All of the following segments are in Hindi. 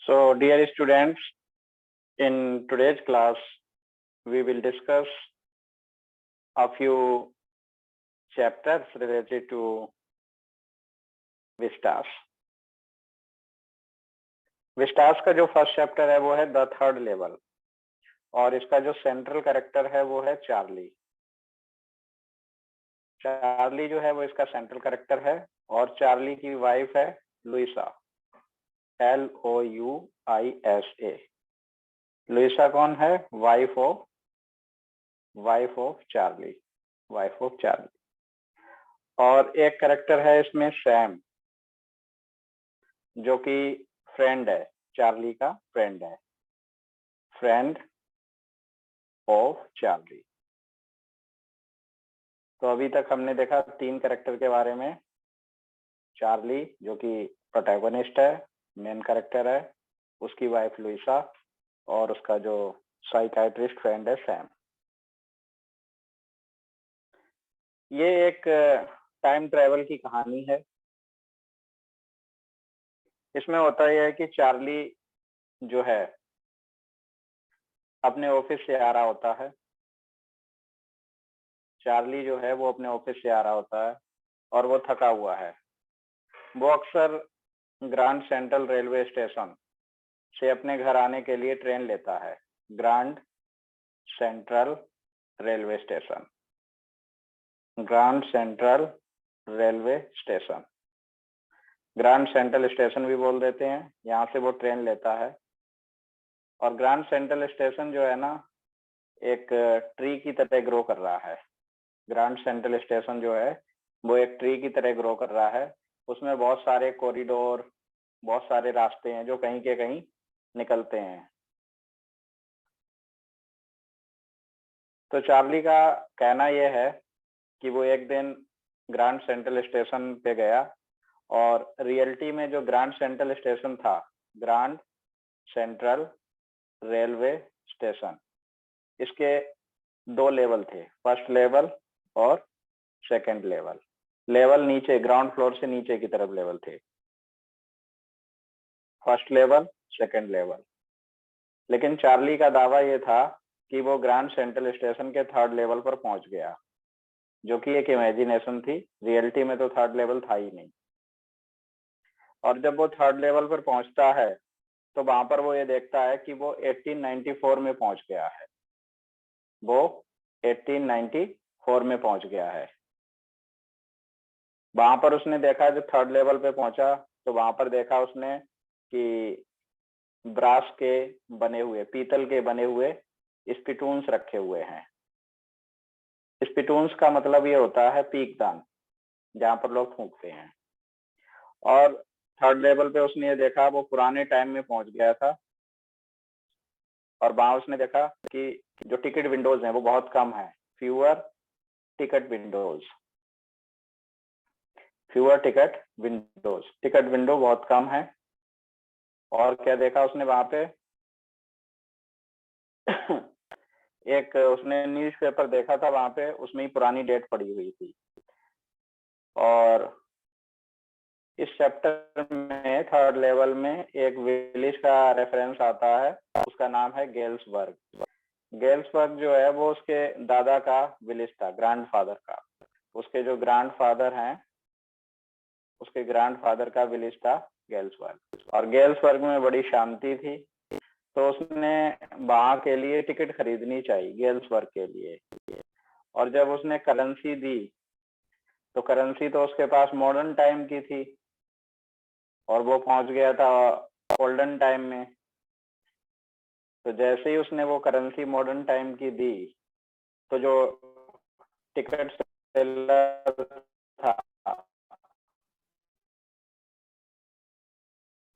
So, dear students, in today's class, we will discuss a few chapters related to Vistas. Vistas का जो फर्स्ट चैप्टर है वो है द थर्ड लेवल, और इसका जो सेंट्रल कैरेक्टर है वो है चार्ली। चार्ली जो है वो इसका सेंट्रल कैरेक्टर है, और चार्ली की वाइफ है लुइसा, LOUISA। लुइसा कौन है? Wife of Charlie, wife of Charlie. और एक कैरेक्टर है इसमें सैम, जो कि फ्रेंड है, चार्ली का फ्रेंड है, फ्रेंड ऑफ चार्ली। तो अभी तक हमने देखा 3 कैरेक्टर के बारे में। चार्ली जो कि प्रोटैगोनिस्ट है, मेन कैरेक्टर है, उसकी वाइफ लुइसा, और उसका जो साइकाइट्रिस्ट फ्रेंड है सैम। ये एक टाइम ट्रेवल की कहानी है। इसमें होता यह है कि चार्ली जो है अपने ऑफिस से आ रहा होता है। चार्ली जो है वो अपने ऑफिस से आ रहा होता है और वो थका हुआ है। वो अक्सर ग्रांड सेंट्रल रेलवे स्टेशन से अपने घर आने के लिए ट्रेन लेता है। Grand central railway station, grand central railway station, grand central station भी बोल देते हैं। यहाँ से वो ट्रेन लेता है, और ग्रांड सेंट्रल स्टेशन जो है ना, एक ट्री की तरह ग्रो कर रहा है। ग्रांड सेंट्रल स्टेशन जो है वो एक ट्री की तरह ग्रो कर रहा है। उसमें बहुत सारे कॉरिडोर, बहुत सारे रास्ते हैं जो कहीं के कहीं निकलते हैं। तो चार्ली का कहना यह है कि वो एक दिन ग्रांड सेंट्रल स्टेशन पे गया, और रियलिटी में जो ग्रांड सेंट्रल स्टेशन था, ग्रांड सेंट्रल रेलवे स्टेशन, इसके 2 लेवल थे, फर्स्ट लेवल और सेकंड लेवल। लेवल नीचे, ग्राउंड फ्लोर से नीचे की तरफ लेवल थे, फर्स्ट लेवल, सेकंड लेवल। लेकिन चार्ली का दावा ये था कि वो ग्रांड सेंट्रल स्टेशन के थर्ड लेवल पर पहुंच गया, जो कि एक इमेजिनेशन थी। रियलिटी में तो थर्ड लेवल था ही नहीं। और जब वो थर्ड लेवल पर पहुंचता है तो वहां पर वो ये देखता है कि वो 1894 में पहुंच गया है। वो 1894 में पहुंच गया है। वहां पर उसने देखा, जब थर्ड लेवल पे पहुंचा तो वहां पर देखा उसने कि ब्रास के बने हुए, पीतल के बने हुए स्पिटून्स रखे हुए हैं। स्पिटून्स का मतलब ये होता है पीकदान, जहां पर लोग फूंकते हैं। और थर्ड लेवल पे उसने ये देखा, वो पुराने टाइम में पहुंच गया था, और वहां उसने देखा कि जो टिकट विंडोज हैं वो बहुत कम है, fewer ticket Windows, fewer ticket Windows, ticket window बहुत कम है। और क्या देखा उसने वहां पे? एक उसने न्यूज़पेपर देखा था वहां पे, उसमें ही पुरानी डेट पड़ी हुई थी। और इस चैप्टर में थर्ड लेवल में एक विलेज का रेफरेंस आता है, उसका नाम है गेल्सबर्ग। गेल्सबर्ग जो है वो उसके दादा का विलेज था, ग्रैंडफादर का। उसके जो ग्रैंडफादर हैं, उसके ग्रैंडफादर का विलेज था गेल्सबर्ग। और गेल्सबर्ग में बड़ी शांति थी, तो उसने वहां के लिए टिकट खरीदनी चाहिए, गेल्सबर्ग के लिए। और जब उसने करेंसी दी तो करेंसी तो उसके पास मॉडर्न टाइम की थी, और वो पहुंच गया था ओल्डन टाइम में। तो जैसे ही उसने वो करेंसी मॉडर्न टाइम की दी, तो जो टिकट सेलर था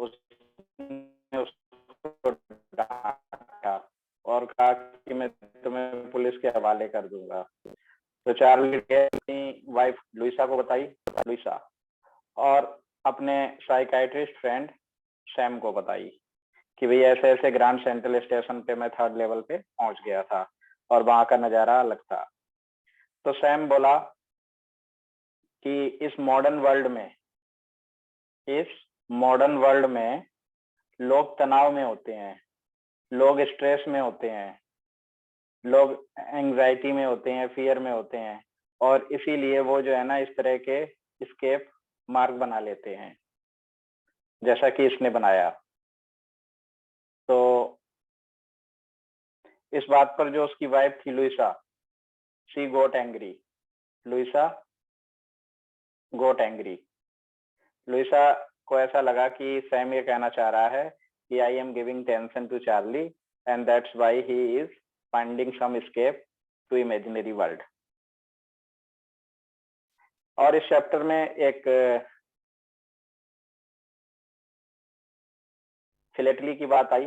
उसने उसको डांटा और कहा कि मैं तुम्हें पुलिस के हवाले कर दूंगा। तो चार्ली अपनी वाइफ लुइसा को बताई, लुइसा, और अपने साइकाइट्रिस्ट फ्रेंड सैम को बताई कि भाई ऐसे ऐसे ग्रांड सेंट्रल स्टेशन पे मैं थर्ड लेवल पे पहुंच गया था, और वहां का नजारा अलग था। तो सैम बोला कि इस मॉडर्न वर्ल्ड में लोग तनाव में होते हैं, लोग स्ट्रेस में होते हैं, लोग एंजाइटी में होते हैं, फियर में होते हैं, और इसीलिए वो जो है ना इस तरह के एस्केप मार्ग बना लेते हैं, जैसा कि इसने बनाया। तो इस बात पर जो उसकी वाइफ थी Louisa, she got angry, Louisa got angry. Louisa को ऐसा लगा कि सैम ये कहना चाह रहा है कि I am giving tension to Charlie and that's why he is finding some escape to imaginary world. और इस चैप्टर में एक फिलेटली की बात आई।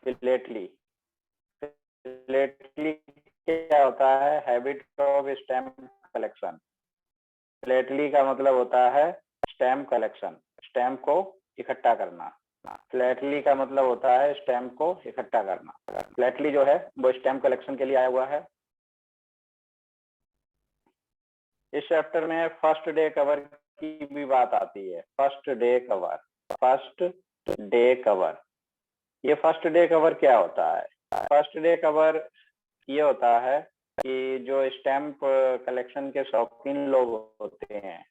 फिलेटली क्या होता है? Habit of stamp collection. Philately का मतलब होता है स्टैम्प कलेक्शन, स्टैम्प को इकट्ठा करना। फ्लैटली का मतलब होता है स्टैम्प को इकट्ठा करना। फ्लैटली जो है वो स्टैम्प कलेक्शन के लिए आया हुआ है। इस चैप्टर में फर्स्ट डे कवर की भी बात आती है। First day cover, first day cover. ये फर्स्ट डे कवर क्या होता है? फर्स्ट डे कवर ये होता है कि जो स्टैम्प कलेक्शन के शौकीन लोग होते हैं,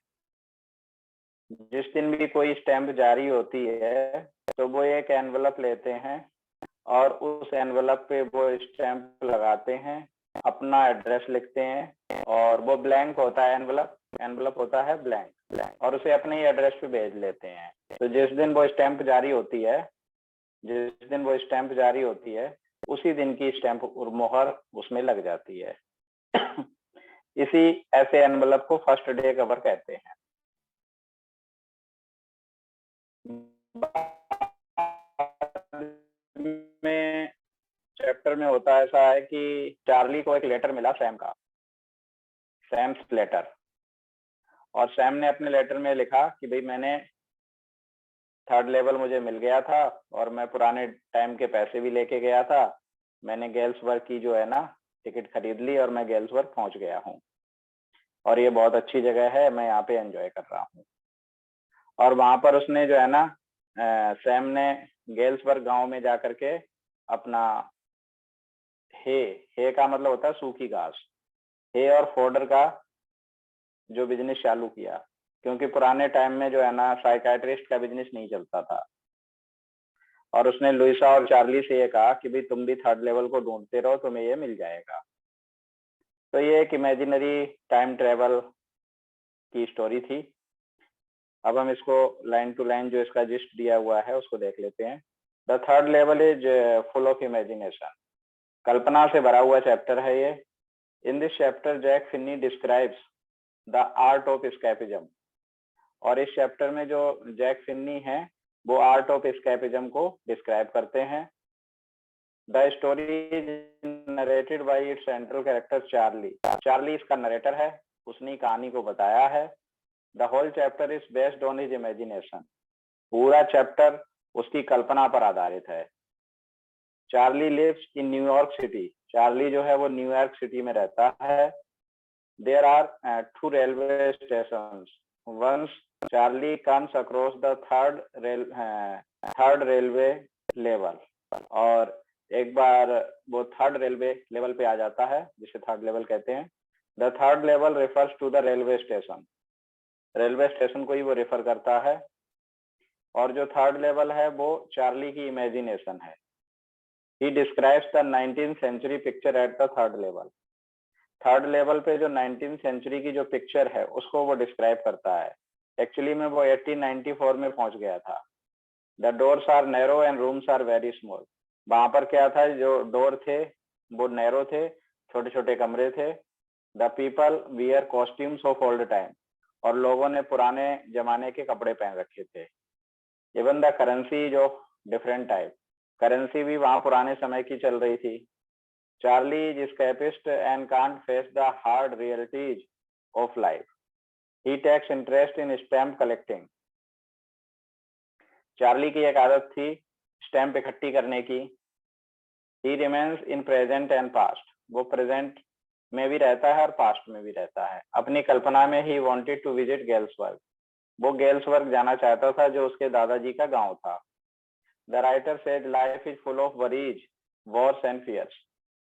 जिस दिन भी कोई स्टैम्प जारी होती है तो वो एक एनवलप लेते हैं और उस एनवलप पे वो स्टैम्प लगाते हैं, अपना एड्रेस लिखते हैं, और वो ब्लैंक होता है एनवलप, एनवलप होता है ब्लैंक, और उसे अपने ही एड्रेस पे भेज लेते हैं। तो जिस दिन वो स्टैम्प जारी होती है, जिस दिन वो स्टैम्प जारी होती है उसी दिन की स्टैम्प और मोहर उसमें लग जाती है। इसी ऐसे एनवलप को फर्स्ट डे कवर कहते हैं। में चैप्टर में होता ऐसा है कि चार्ली को एक लेटर मिला सैम का, सैम्स लेटर, और सैम ने अपने लेटर में लिखा कि भाई मैंने थर्ड लेवल मुझे मिल गया था और मैं पुराने टाइम के पैसे भी लेके गया था, मैंने गेल्सबर्ग की जो है ना टिकट खरीद ली और मैं गेल्सबर्ग पहुंच गया हूँ, और ये बहुत अच्छी जगह है, मैं यहाँ पे एंजॉय कर रहा हूँ। और वहां पर उसने जो है ना सैम ने गेल्सबर्ग गांव में जाकर के अपना हे का मतलब होता है सूखी घास, हे और फोडर का जो बिजनेस चालू किया, क्योंकि पुराने टाइम में जो है ना साइकाइट्रिस्ट का बिजनेस नहीं चलता था। और उसने लुइसा और चार्ली से ये कहा कि भाई तुम भी थर्ड लेवल को ढूंढते रहो, तुम्हें ये मिल जाएगा। तो ये एक इमेजिनरी टाइम ट्रेवल की स्टोरी थी। अब हम इसको लाइन टू लाइन जो इसका जिस्ट दिया हुआ है उसको देख लेते हैं। The third level is full of imagination. कल्पना से भरा हुआ चैप्टर है ये। In this chapter Jack Finney describes the art of escapism. और इस चैप्टर में जो जैक फिन्नी है वो आर्ट ऑफ एस्केपिज्म को डिस्क्राइब करते हैं। The story is narrated by its central character Charlie. Charlie इसका नरेटर है, उसने कहानी को बताया है। The whole chapter is based on his imagination. पूरा चैप्टर उसकी कल्पना पर आधारित है। Charlie lives in New York city. Charlie जो है वो न्यूयॉर्क सिटी में रहता है। There are 2 railway station. Once Charlie comes across the third railway level. और एक बार वो थर्ड रेलवे लेवल पे आ जाता है, जिसे थर्ड लेवल कहते हैं। The third level refers to the railway station. Railway station को ही वो रेफर करता है। और जो थर्ड लेवल है वो चार्ली की इमेजिनेशन है। He describes the 19th century picture at the third level. Third level पे जो 19th सेंचुरी की जो पिक्चर है उसको वो डिस्क्राइब करता है। एक्चुअली में वो 1894 में पहुंच गया था। The doors are narrow and rooms are very small. वहां पर क्या था, जो डोर थे वो नैरो थे, छोटे छोटे कमरे थे। The people wear costumes of old time. और लोगों ने पुराने जमाने के कपड़े पहन रखे थे। इवन द करेंसी जो डिफरेंट टाइप, करेंसी भी वहां पुराने समय की चल रही थी। Charlie is escapist and can't face the hard realities of life. He takes interest in stamp collecting. Charlie की एक आदत थी स्टैम्प इकट्ठी करने की। He remains in present and past. वो प्रेजेंट में भी रहता है और पास्ट में भी रहता है। अपनी कल्पना में ही wanted to visit गेल्सबर्ग। वो गेल्सबर्ग जाना चाहता था जो उसके दादाजी का गांव था। The writer said life is full of worries, wars and fears.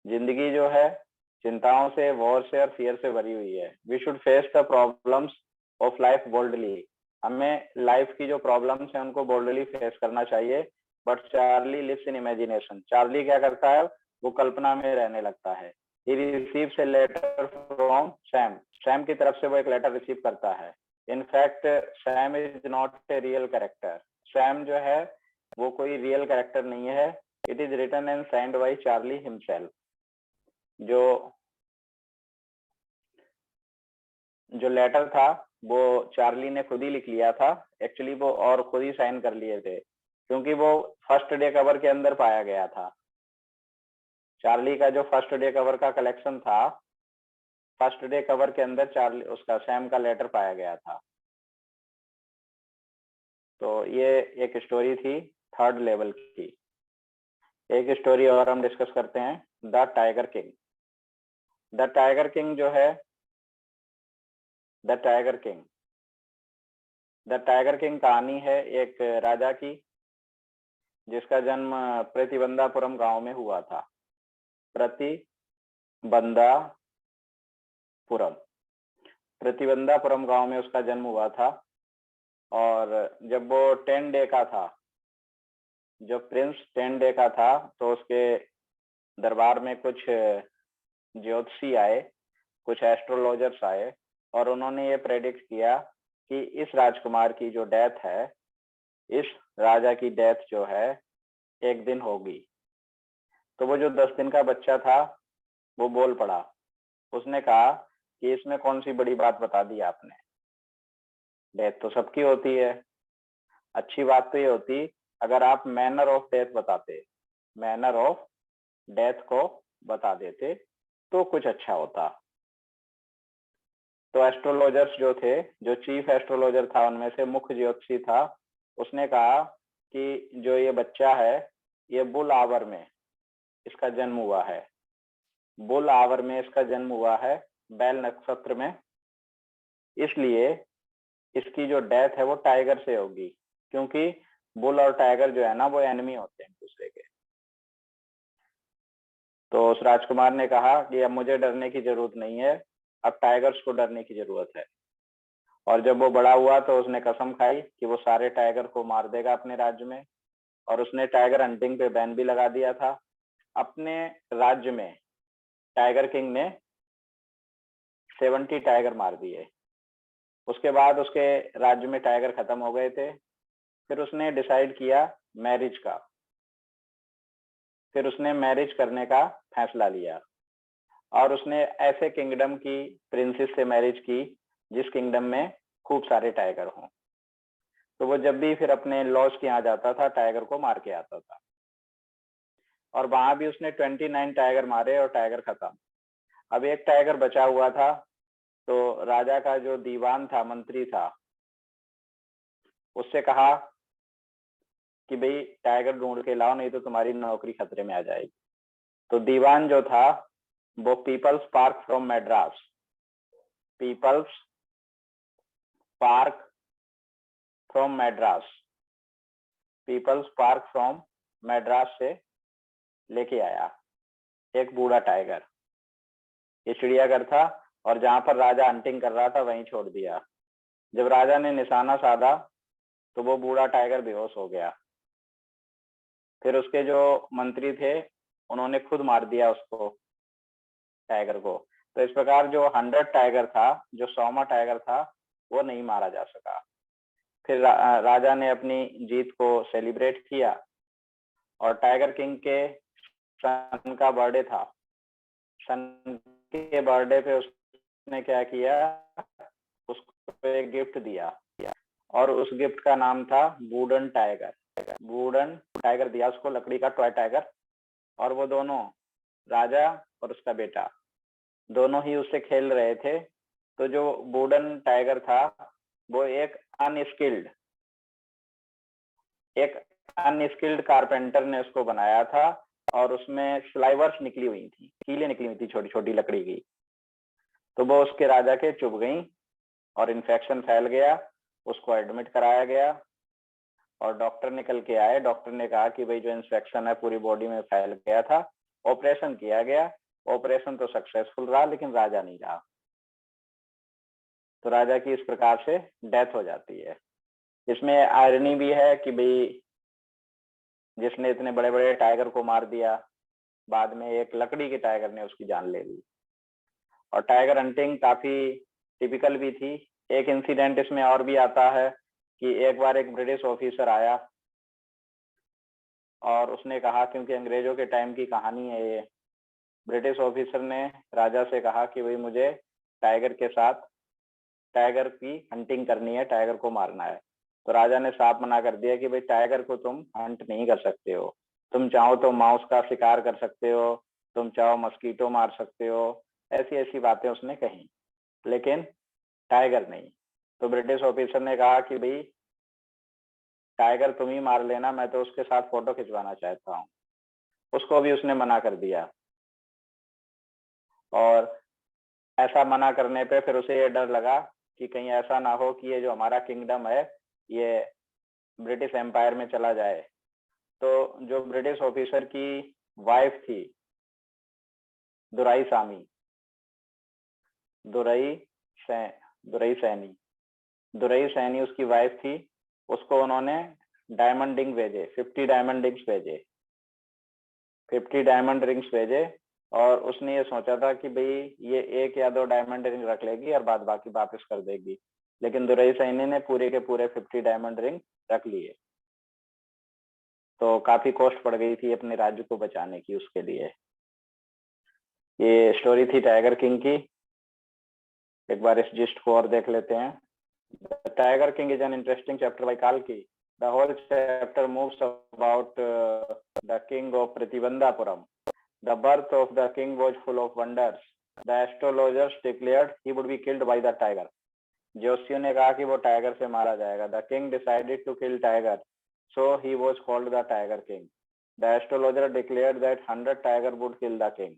जिंदगी जो है चिंताओं से, वॉर से और फियर से भरी हुई है। We should face the problems of life boldly. हमें लाइफ की जो प्रॉब्लम्स हैं उनको बोल्डली फेस करना चाहिए। But Charlie lives in imagination. Charlie क्या करता है, वो कल्पना में रहने लगता है। He receives a letter from Sam. Sam की तरफ से वो एक लेटर रिसीव करता है। In fact Sam is not a real character. Sam जो है वो कोई रियल कैरेक्टर नहीं है। It is written and signed by Charlie himself. जो लेटर था वो चार्ली ने खुद ही लिख लिया था एक्चुअली वो, और खुद ही साइन कर लिए थे, क्योंकि वो फर्स्ट डे कवर के अंदर पाया गया था। चार्ली का जो फर्स्ट डे कवर का कलेक्शन था, फर्स्ट डे कवर के अंदर चार्ली उसका सैम का लेटर पाया गया था। तो ये एक स्टोरी थी थर्ड लेवल की। एक स्टोरी और हम डिस्कस करते हैं, the tiger king. The tiger king जो है, the tiger king, the tiger king कहानी है एक राजा की जिसका जन्म प्रतिबंधापुरम गांव में हुआ था। प्रतिबंधापुरम गांव में उसका जन्म हुआ था। और जब वो 10 डे का था, जब प्रिंस 10 डे का था, तो उसके दरबार में कुछ ज्योतिषी आए, कुछ एस्ट्रोलॉजर्स आए, और उन्होंने ये प्रेडिक्ट किया कि इस राजकुमार की जो डेथ है, इस राजा की डेथ जो है एक दिन होगी। तो वो जो 10 दिन का बच्चा था वो बोल पड़ा। उसने कहा कि इसमें कौन सी बड़ी बात बता दी आपने, डेथ तो सबकी होती है। अच्छी बात तो ये होती अगर आप मैनर ऑफ डेथ बताते, मैनर ऑफ डेथ को बता देते तो कुछ अच्छा होता। तो एस्ट्रोलॉजर्स जो थे, जो चीफ एस्ट्रोलॉजर था उनमें से मुख्य ज्योतिषी था, उसने कहा कि जो ये बच्चा है ये बुल आवर में इसका जन्म हुआ है, बुल आवर में इसका जन्म हुआ है, बैल नक्षत्र में, इसलिए इसकी जो डेथ है वो टाइगर से होगी, क्योंकि बुल और टाइगर जो है ना वो एनिमी होते हैं दूसरे के। तो उस राजकुमार ने कहा कि अब मुझे डरने की जरूरत नहीं है, अब टाइगर्स को डरने की जरूरत है। और जब वो बड़ा हुआ तो उसने कसम खाई कि वो सारे टाइगर को मार देगा अपने राज्य में, और उसने टाइगर हंटिंग पे बैन भी लगा दिया था। अपने राज्य में टाइगर किंग ने 70 टाइगर मार दिए। उसके बाद उसके राज्य में टाइगर खत्म हो गए थे। फिर उसने डिसाइड किया मैरिज का, फिर उसने मैरिज करने का फैसला लिया, और उसने ऐसे किंगडम की प्रिंसेस से मैरिज की जिस किंगडम में खूब सारे टाइगर हों। तो वो जब भी फिर अपने लॉज के यहाँ जाता था टाइगर को मार के आता था, और वहां भी उसने 29 टाइगर मारे और टाइगर खत्म। अब एक टाइगर बचा हुआ था, तो राजा का जो दीवान था, मंत्री था, उससे कहा कि भाई टाइगर ढूंढ के लाओ, नहीं तो तुम्हारी नौकरी खतरे में आ जाएगी। तो दीवान जो था वो People's Park from Madras, People's Park from Madras, People's Park from Madras से लेके आया एक बूढ़ा टाइगर। ये चिड़ियाघर था, और जहां पर राजा हंटिंग कर रहा था वहीं छोड़ दिया। जब राजा ने निशाना साधा तो वो बूढ़ा टाइगर बेहोश हो गया। फिर उसके जो मंत्री थे उन्होंने खुद मार दिया उसको, टाइगर को। तो इस प्रकार जो 100 टाइगर था, जो 100वां टाइगर था, वो नहीं मारा जा सका। फिर राजा ने अपनी जीत को सेलिब्रेट किया, और टाइगर किंग के सन का बर्थडे था। सन के बर्थडे पे उसने क्या किया, उसको एक गिफ्ट दिया, और उस गिफ्ट का नाम था वुडन टाइगर। वुडन टाइगर दिया उसको, लकड़ी का टॉय टाइगर। और वो दोनों, राजा और उसका बेटा, दोनों ही उससे खेल रहे थे। तो जो वुडन टाइगर था वो एक अनस्किल्ड कारपेंटर ने उसको बनाया था, और उसमें स्लाइवर्स निकली हुई थी, कीलें निकली हुई थी छोटी छोटी लकड़ी की। तो वो उसके राजा के चुभ गई और इन्फेक्शन फैल गया, उसको एडमिट कराया गया। और डॉक्टर निकल के आए। डॉक्टर ने कहा कि भाई जो इंफेक्शन है पूरी बॉडी में फैल गया था, ऑपरेशन किया गया, ऑपरेशन तो सक्सेसफुल रहा लेकिन राजा नहीं रहा। तो राजा की इस प्रकार से डेथ हो जाती है। इसमें आयरनी भी है कि भाई जिसने इतने बड़े बड़े टाइगर को मार दिया, बाद में एक लकड़ी के टाइगर ने उसकी जान ले ली। और टाइगर हंटिंग काफी टिपिकल भी थी। एक इंसिडेंट इसमें और भी आता है कि एक बार एक ब्रिटिश ऑफिसर आया और उसने कहा, क्योंकि अंग्रेजों के टाइम की कहानी है ये, ब्रिटिश ऑफिसर ने राजा से कहा कि भाई मुझे टाइगर के साथ टाइगर की हंटिंग करनी है, टाइगर को मारना है। तो राजा ने साफ मना कर दिया कि भाई टाइगर को तुम हंट नहीं कर सकते हो, तुम चाहो तो माउस का शिकार कर सकते हो, तुम चाहो मस्कीटो मार सकते हो, ऐसी ऐसी बातें उसने कही, लेकिन टाइगर नहीं। तो ब्रिटिश ऑफिसर ने कहा कि भाई टाइगर तुम ही मार लेना, मैं तो उसके साथ फोटो खिंचवाना चाहता हूँ। उसको भी उसने मना कर दिया। और ऐसा मना करने पे फिर उसे ये डर लगा कि कहीं ऐसा ना हो कि ये जो हमारा किंगडम है ये ब्रिटिश एम्पायर में चला जाए। तो जो ब्रिटिश ऑफिसर की वाइफ थी दुराई सामी, दुरई सैनी उसकी वाइफ थी, उसको उन्होंने डायमंड रिंग भेजे, 50 डायमंड रिंग्स भेजे, 50 डायमंड रिंग्स भेजे। और उसने ये सोचा था कि भाई ये 1 या 2 डायमंड रिंग रख लेगी और बाद बाकी वापस कर देगी, लेकिन दुरई सैनी ने पूरे के पूरे 50 डायमंड रिंग रख लिए। तो काफी कॉस्ट पड़ गई थी अपने राज्य को बचाने की उसके लिए। ये स्टोरी थी टाइगर किंग की। एक बार इस जिस्ट को और देख लेते हैं। The Tiger King is an interesting chapter by Kalki. The whole chapter moves about the king of Prithivandapuram. The birth of the king was full of wonders. The astrologers declared he would be killed by the tiger. ज्योतिषियों ने कहा कि वो टाइगर से मारा जाएगा। The king decided to kill tiger, so he was called the Tiger King. The astrologer declared that 100 tiger would kill the king.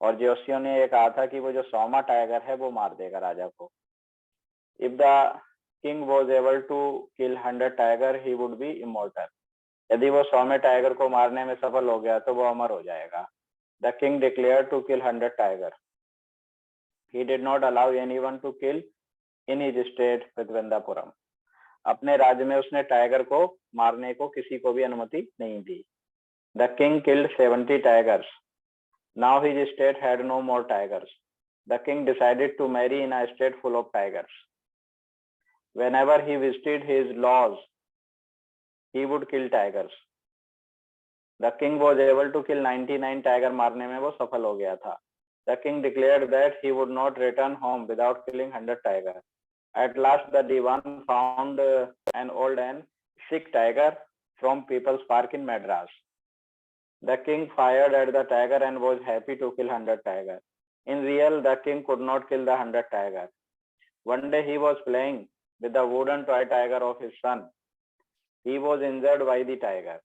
और ज्योतिषियों ने ये कहा था कि वो जो 100वां टाइगर है वो मार देगा राजा को। If the king was able to kill 100 tiger, he would be immortal. यदि वो 100वें टाइगर को मारने में सफल हो गया तो वो अमर हो जाएगा। The king declared to kill 100 tiger. He did not allow anyone to kill in his state Prithivandapuram. अपने राज्य में उसने टाइगर को मारने को किसी को भी अनुमति नहीं दी। The king killed 70 tigers. Now his state had no more tigers. The king decided to marry in a state full of tigers. Whenever he visited his laws, he would kill tigers. The king was able to kill 99 tiger, मारने में वो सफल हो गया था। The king declared that he would not return home without killing 100 tiger. At last, the Diwan found an old and sick tiger from People's Park in Madras. The king fired at the tiger and was happy to kill 100 tiger. In real, the king could not kill the 100 tiger. One day he was playing with the wooden toy tiger of his son. He was injured by the tiger.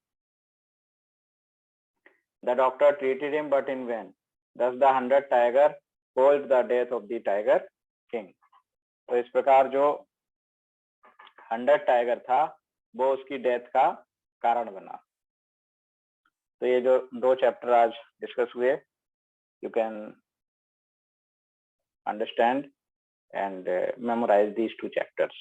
The doctor treated him, but in vain. Thus the 100 tiger caused the death of the Tiger King. तो इस प्रकार जो 100 टाइगर था वो उसकी डेथ का कारण बना। तो ये जो 2 चैप्टर आज डिस्कस हुए, you can understand and memorize these 2 chapters.